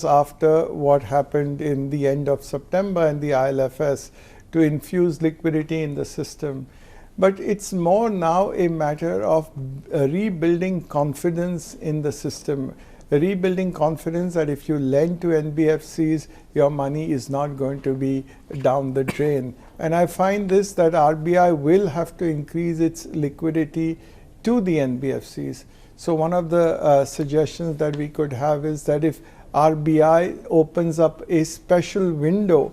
after what happened in the end of September and the ILFS to infuse liquidity in the system. But it's more now a matter of rebuilding confidence in the system, rebuilding confidence that if you lend to NBFCs, your money is not going to be down the drain. And I find this that RBI will have to increase its liquidity to the NBFCs. So one of the suggestions that we could have is that if RBI opens up a special window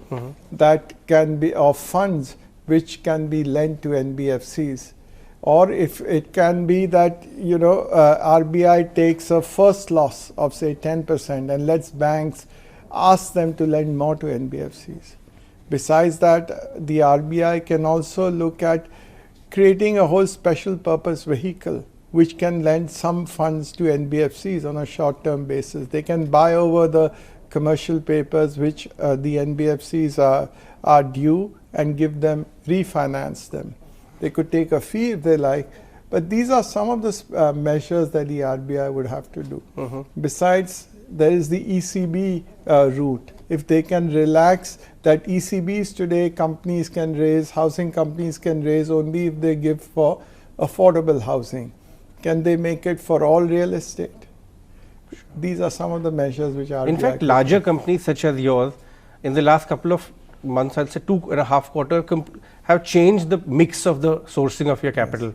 that can be of funds which can be lent to NBFCs, or if it can be that RBI takes a first loss of say 10% and lets banks ask them to lend more to NBFCs. Besides that, the RBI can also look at creating a whole special purpose vehicle which can lend some funds to NBFCs on a short-term basis. They can buy over the commercial papers which the NBFCs are due and give them, refinance them. They could take a fee if they like, but these are some of the measures that the RBI would have to do. Besides, there is the ECB route. If they can relax that ECBs today, companies can raise, housing companies can raise only if they give for affordable housing. Can they make it for all real estate? These are some of the measures which are. In fact, larger companies such as yours, in the last couple of months, I'll say 2.5 quarters, have changed the mix of the sourcing of your capital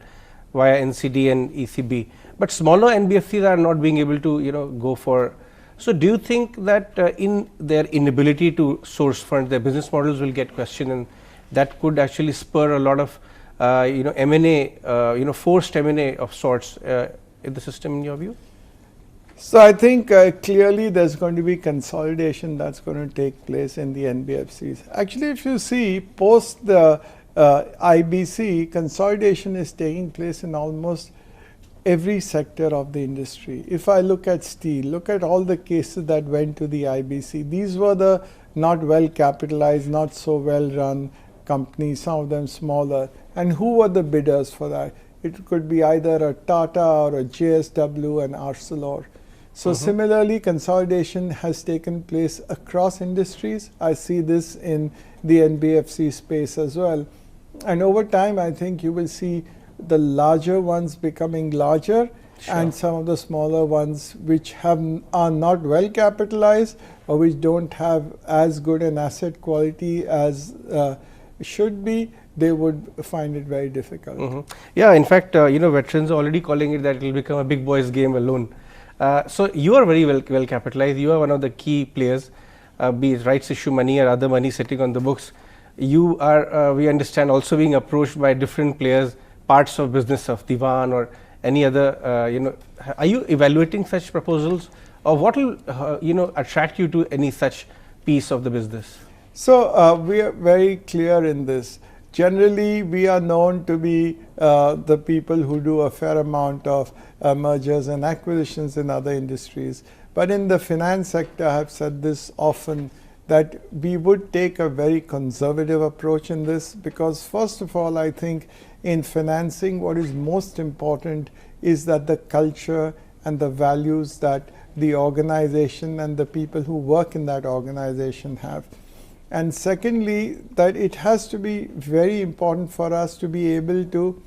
via NCD and ECB. But smaller NBFCs are not being able to, go for. So, do you think that in their inability to source funds, their business models will get questioned, and that could actually spur a lot of, M&A, forced M&A of sorts in the system, in your view? So I think clearly there's going to be consolidation that's going to take place in the NBFCs. Actually, if you see post the IBC, consolidation is taking place in almost every sector of the industry. If I look at steel, look at all the cases that went to the IBC. These were the not well capitalized, not so well run companies, some of them smaller. And who were the bidders for that? It could be either a Tata or a JSW and Arcelor. So similarly, consolidation has taken place across industries. I see this in the NBFC space as well. And over time, I think you will see the larger ones becoming larger and some of the smaller ones which are not well capitalized or which don't have as good an asset quality as should be, they would find it very difficult. Yeah, in fact, veterans are already calling it that it will become a big boys game alone. So you are very well capitalized. You are one of the key players, be it rights issue money or other money sitting on the books. You are, we understand, also being approached by different players, parts of business of Diwan or any other. Are you evaluating such proposals, or what will attract you to any such piece of the business? So we are very clear in this. Generally, we are known to be the people who do a fair amount of mergers and acquisitions in other industries. But in the finance sector, I have said this often, that we would take a very conservative approach in this, because first of all, I think in financing, what is most important is that the culture and the values that the organization and the people who work in that organization have. And secondly, that it has to be very important for us to be able to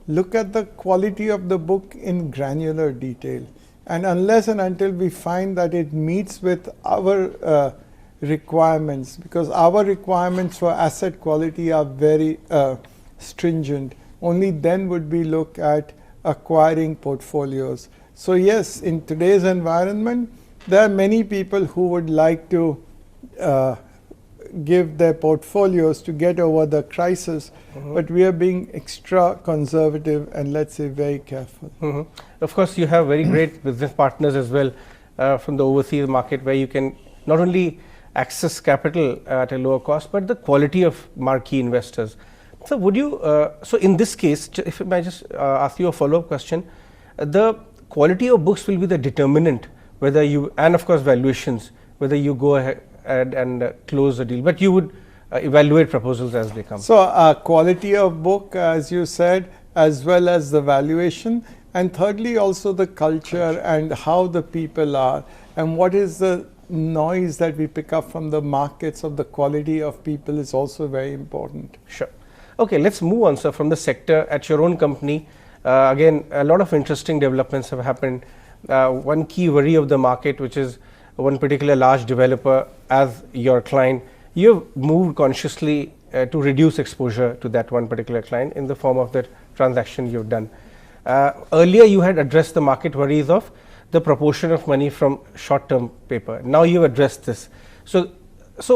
look at the quality of the book in granular detail. And unless and until we find that it meets with our requirements, because our requirements for asset quality are very stringent, only then would we look at acquiring portfolios. So yes, in today's environment, there are many people who would like to give their portfolios to get over the crisis, but we are being extra conservative and, let's say, very careful. Of course, you have very great business partners as well from the overseas market, where you can not only access capital at a lower cost, but the quality of marquee investors. So would you, so in this case, if I might just ask you a follow-up question, the quality of books will be the determinant whether you, and of course valuations, whether you go ahead and close the deal, but you would evaluate proposals as they come. So quality of book, as you said, as well as the valuation, and thirdly also the culture and how the people are, and what is the noise that we pick up from the markets of the quality of people is also very important. Sure. Okay, let's move on, sir, from the sector at your own company. Again, a lot of interesting developments have happened. One key worry of the market, which is one particular large developer as your client, you have moved consciously to reduce exposure to that one particular client in the form of the transaction you've done. Earlier, you had addressed the market worries of the proportion of money from short-term paper. Now you've addressed this. So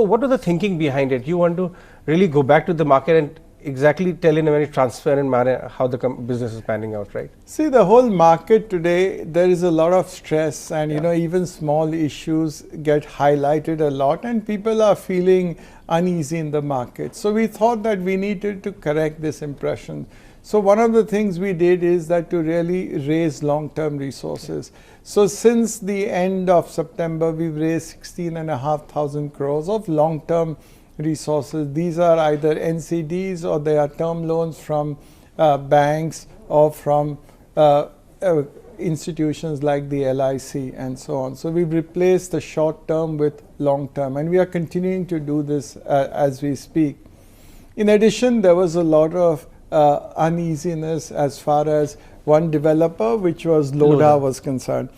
what was the thinking behind it? You want to really go back to the market and exactly tell in a very transparent manner how the business is panning out, right? See, the whole market today, there is a lot of stress, and you know, even small issues get highlighted a lot, and people are feeling uneasy in the market. So we thought that we needed to correct this impression. So one of the things we did is that to really raise long-term resources. So since the end of September, we've raised 16,500 crores of long-term resources. These are either NCDs or they are term loans from banks or from institutions like the LIC and so on. So we've replaced the short term with long term, and we are continuing to do this as we speak. In addition, there was a lot of uneasiness as far as one developer, which was Lodha, was concerned.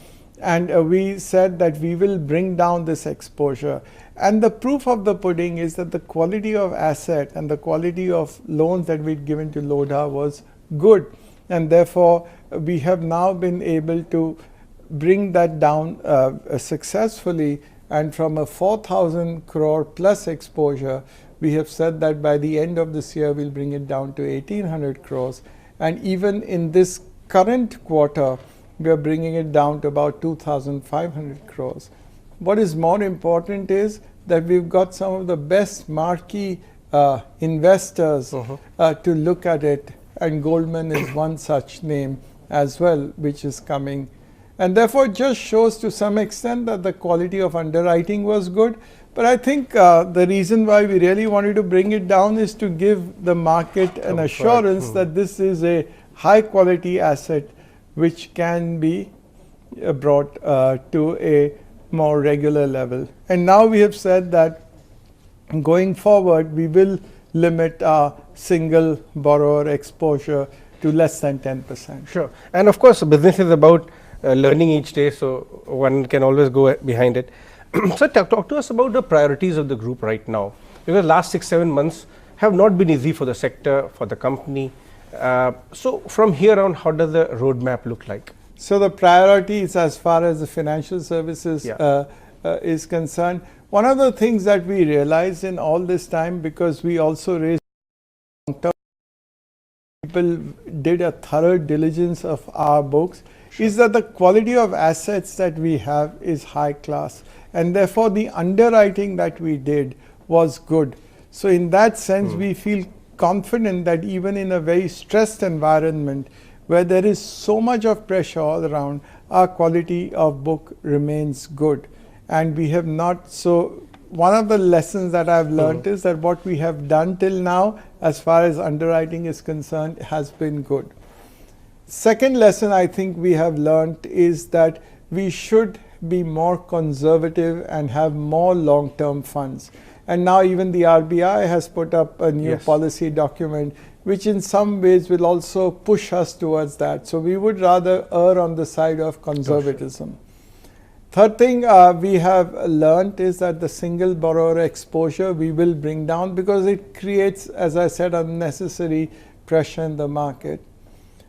And we said that we will bring down this exposure. And the proof of the pudding is that the quality of asset and the quality of loans that we'd given to Lodha was good. And therefore, we have now been able to bring that down successfully. And from a 4,000 crore plus exposure, we have said that by the end of this year, we'll bring it down to 1,800 crores. And even in this current quarter, we are bringing it down to about 2,500 crores. What is more important is that we've got some of the best marquee investors to look at it, and Goldman is one such name as well, which is coming. And therefore, it just shows to some extent that the quality of underwriting was good. But I think the reason why we really wanted to bring it down is to give the market an assurance that this is a high quality asset which can be brought to a more regular level. And now we have said that going forward, we will limit our single borrower exposure to less than 10%. Sure. And of course, business is about learning each day, so one can always go behind it. So talk to us about the priorities of the group right now, because last 6-7 months have not been easy for the sector, for the company. So from here on, how does the roadmap look like? So the priorities as far as the financial services is concerned, one of the things that we realized in all this time, because we also raised long-term, people did a thorough diligence of our books, is that the quality of assets that we have is high class. And therefore, the underwriting that we did was good. So in that sense, we feel confident that even in a very stressed environment where there is so much of pressure all around, our quality of book remains good. And we have not, so one of the lessons that I've learned is that what we have done till now, as far as underwriting is concerned, has been good. Second lesson I think we have learned is that we should be more conservative and have more long-term funds. And now even the RBI has put up a new policy document, which in some ways will also push us towards that. So we would rather err on the side of conservatism. Third thing we have learned is that the single borrower exposure we will bring down, because it creates, as I said, unnecessary pressure in the market.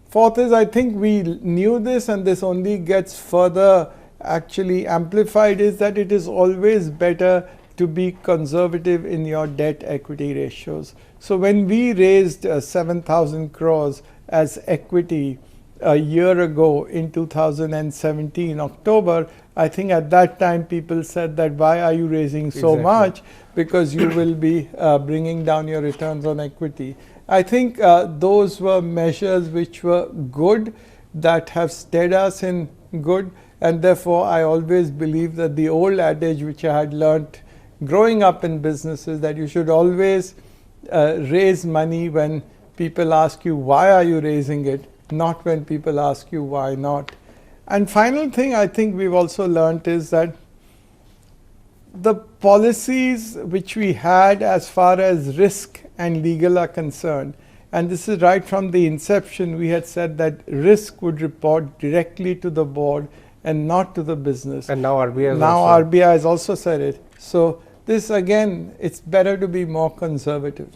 Fourth is, I think we knew this, and this only gets further actually amplified, is that it is always better to be conservative in your debt equity ratios. So when we raised 7,000 crores as equity a year ago in 2017 October, I think at that time people said that why are you raising so much, because you will be bringing down your returns on equity. I think those were measures which were good, that have steered us in good, and therefore I always believe that the old adage which I had learnt growing up in businesses, that you should always raise money when people ask you why are you raising it, not when people ask you why not. And final thing I think we've also learnt is that the policies which we had as far as risk and legal are concerned, and this is right from the inception, we had said that risk would report directly to the board and not to the business. And now RBI has also said it. So this again, it's better to be more conservative.